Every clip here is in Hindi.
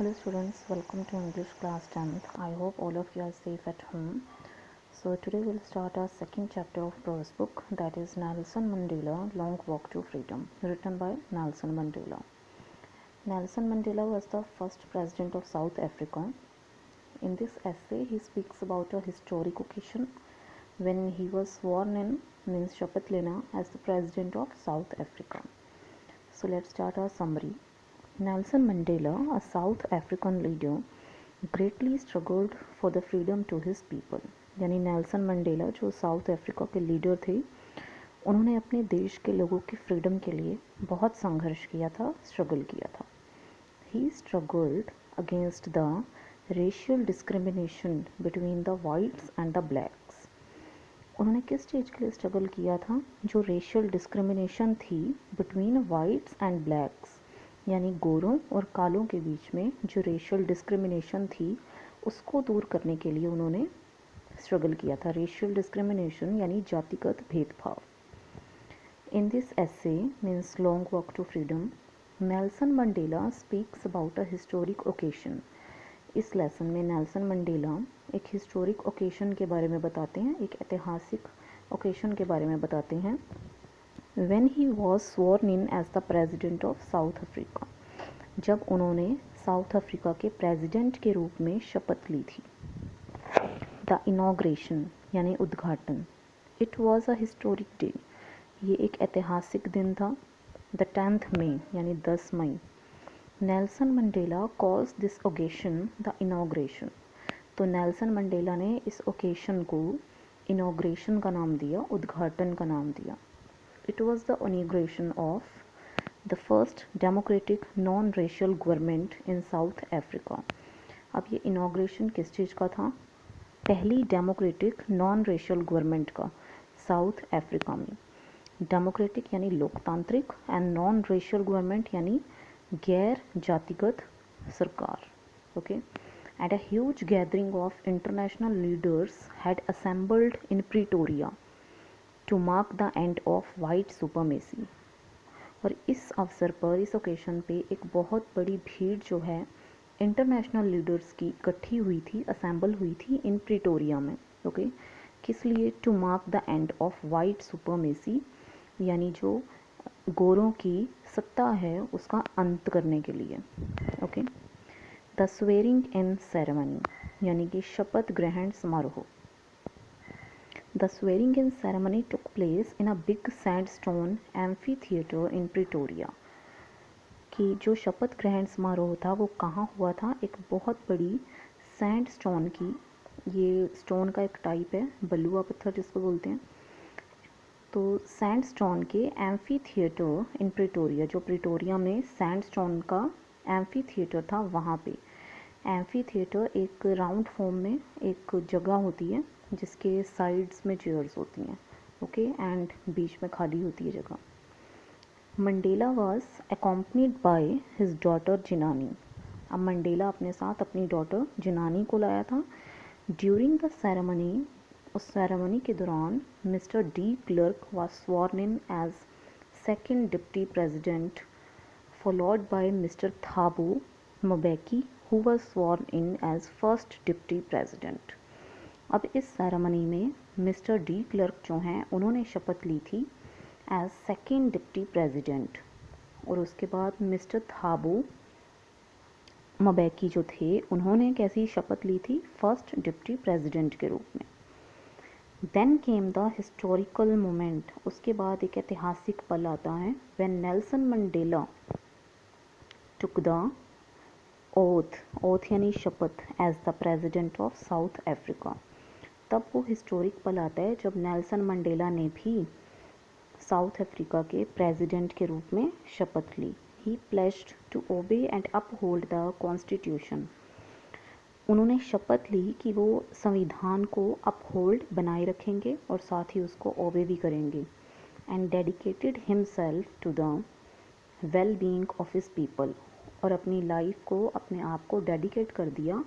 Hello students, welcome to English class 10th. I hope all of you are safe at home. So today we'll start our second chapter of Prose book, that is Nelson Mandela Long Walk to Freedom, written by Nelson Mandela. Nelson Mandela was the first president of South Africa. In this essay he speaks about a historic occasion when he was sworn in, means shapath lena, as the president of South Africa. So let's start our summary. Nelson Mandela, a South African leader, greatly struggled for the freedom to his people. यानी नेल्सन मंडेला जो साउथ अफ्रीका के लीडर थे, उन्होंने अपने देश के लोगों की फ्रीडम के लिए बहुत संघर्ष किया था, स्ट्रगल किया था. He struggled against the racial discrimination between the whites and the blacks. उन्होंने किस चीज़ के लिए स्ट्रगल किया था? जो रेशियल डिस्क्रिमिनेशन थी बिटवीन वाइट्स एंड ब्लैक्स, यानी गोरों और कालों के बीच में जो रेशियल डिस्क्रिमिनेशन थी उसको दूर करने के लिए उन्होंने स्ट्रगल किया था. रेशियल डिस्क्रिमिनेशन यानी जातिगत भेदभाव. In this essay means long walk to freedom, Nelson Mandela speaks about a historic occasion. इस लेसन में नेल्सन मंडेला एक हिस्टोरिक ओकेशन के बारे में बताते हैं, एक ऐतिहासिक ओकेशन के बारे में बताते हैं. When he was sworn in as the president of South Africa, जब उन्होंने साउथ अफ्रीका के प्रेसिडेंट के रूप में शपथ ली थी. द इनॉग्रेशन यानी उद्घाटन. It was a historic day, ये एक ऐतिहासिक दिन था. द 10th मई यानी 10 मई. Nelson Mandela calls this occasion the inauguration. तो नेल्सन मंडेला ने इस ओकेशन को इनॉग्रेशन का नाम दिया, उद्घाटन का नाम दिया. It was the inauguration of the first democratic non-racial government in South Africa. अब ये इनॉग्रेशन किस चीज़ का था? पहली डेमोक्रेटिक नॉन रेशियल गवर्नमेंट का साउथ अफ्रीका में. डेमोक्रेटिक यानी लोकतांत्रिक एंड नॉन रेशियल गवर्नमेंट यानी गैर जातिगत सरकार. Okay. And a huge gathering of international leaders had assembled in Pretoria to mark the end of white supremacy. और इस अवसर पर, इस ओकेशन पे एक बहुत बड़ी भीड़ जो है इंटरनेशनल लीडर्स की इकट्ठी हुई थी, असेंबल हुई थी इन प्रीटोरिया में. ओके. किस लिए? To mark the end of white supremacy, यानी जो गोरों की सत्ता है उसका अंत करने के लिए. Okay. The swearing in ceremony यानी कि शपथ ग्रहण समारोह. The swearing in ceremony took place in a big sandstone amphitheater in Pretoria. कि जो शपथ ग्रहण समारोह था वो कहाँ हुआ था? एक बहुत बड़ी सैंडस्टोन की, ये स्टोन का एक टाइप है, बलुआ पत्थर जिसको बोलते हैं. तो सैंडस्टोन के एम्फीथिएटर इन प्रिटोरिया, जो प्रिटोरिया में सैंडस्टोन का एम्फीथिएटर था वहाँ पे. एम्फीथिएटर एक राउंड फॉर्म में एक जगह होती है जिसके साइड्स में चेयर्स होती हैं. ओके. एंड बीच में खाली होती है जगह. Mandela was accompanied by his daughter Zenani. अब मंडेला अपने साथ अपनी डॉटर जिनानी को लाया था. ड्यूरिंग द सेरेमनी, उस सेरेमनी के दौरान mister de Klerk was sworn in as second deputy president, followed by mister Thabo Mbeki who was sworn in as first deputy president. अब इस सेरेमनी में मिस्टर डी क्लर्क जो हैं उन्होंने शपथ ली थी एज सेकेंड डिप्टी प्रेसिडेंट, और उसके बाद मिस्टर थाबो मोबेकी जो थे उन्होंने कैसी शपथ ली थी? फर्स्ट डिप्टी प्रेसिडेंट के रूप में. Then came the historical moment. उसके बाद एक ऐतिहासिक पल आता है. When Nelson Mandela took the oath, oath यानी शपथ, as the president of South Africa. तब वो हिस्टोरिक पल आता है जब नेल्सन मंडेला ने भी साउथ अफ्रीका के प्रेसिडेंट के रूप में शपथ ली. He pledged to obey and uphold the constitution. उन्होंने शपथ ली कि वो संविधान को अपहोल्ड बनाए रखेंगे और साथ ही उसको ओबे भी करेंगे. And dedicated himself to the well being of his people. और अपनी लाइफ को, अपने आप को डेडिकेट कर दिया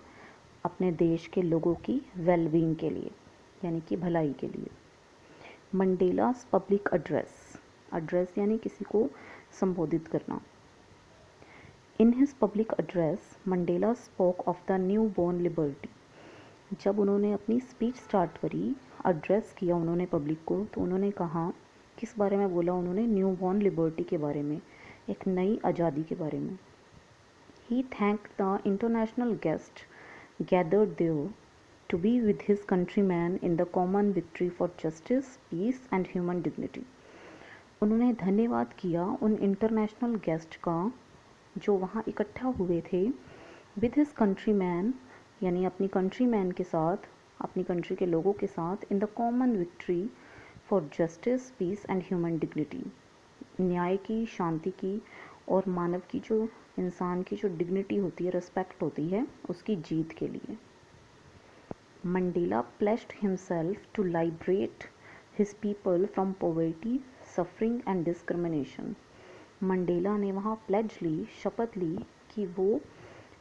अपने देश के लोगों की वेल बीइंग के लिए, यानी कि भलाई के लिए. मंडेलास पब्लिक एड्रेस, एड्रेस यानी किसी को संबोधित करना. In his public address Mandela spoke of the new born liberty. जब उन्होंने अपनी स्पीच स्टार्ट करी, एड्रेस किया उन्होंने पब्लिक को, तो उन्होंने कहा, किस बारे में बोला उन्होंने? न्यू बॉर्न लिबर्टी के बारे में, एक नई आज़ादी के बारे में। He thanked the international guest gathered there to be with his countryman in the common victory for justice, peace and human dignity. उन्होंने धन्यवाद किया उन इंटरनेशनल गेस्ट का जो वहाँ इकट्ठा हुए थे, विद हिज कंट्रीमैन यानी अपनी कंट्रीमैन के साथ, अपनी कंट्री के लोगों के साथ, in the common victory for justice, peace and human dignity, न्याय की, शांति की और मानव की जो इंसान की जो डिग्निटी होती है, रिस्पेक्ट होती है, उसकी जीत के लिए। Mandela placed himself to liberate his people from poverty, suffering and discrimination. Mandela ने वहाँ प्लेज ली, शपथ ली कि वो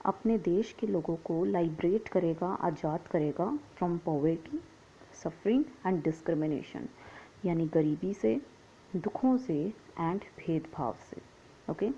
अपने देश के लोगों को लाइब्रेट करेगा, आज़ाद करेगा, from poverty, suffering and discrimination, यानी गरीबी से, दुखों से एंड भेदभाव से। ओके।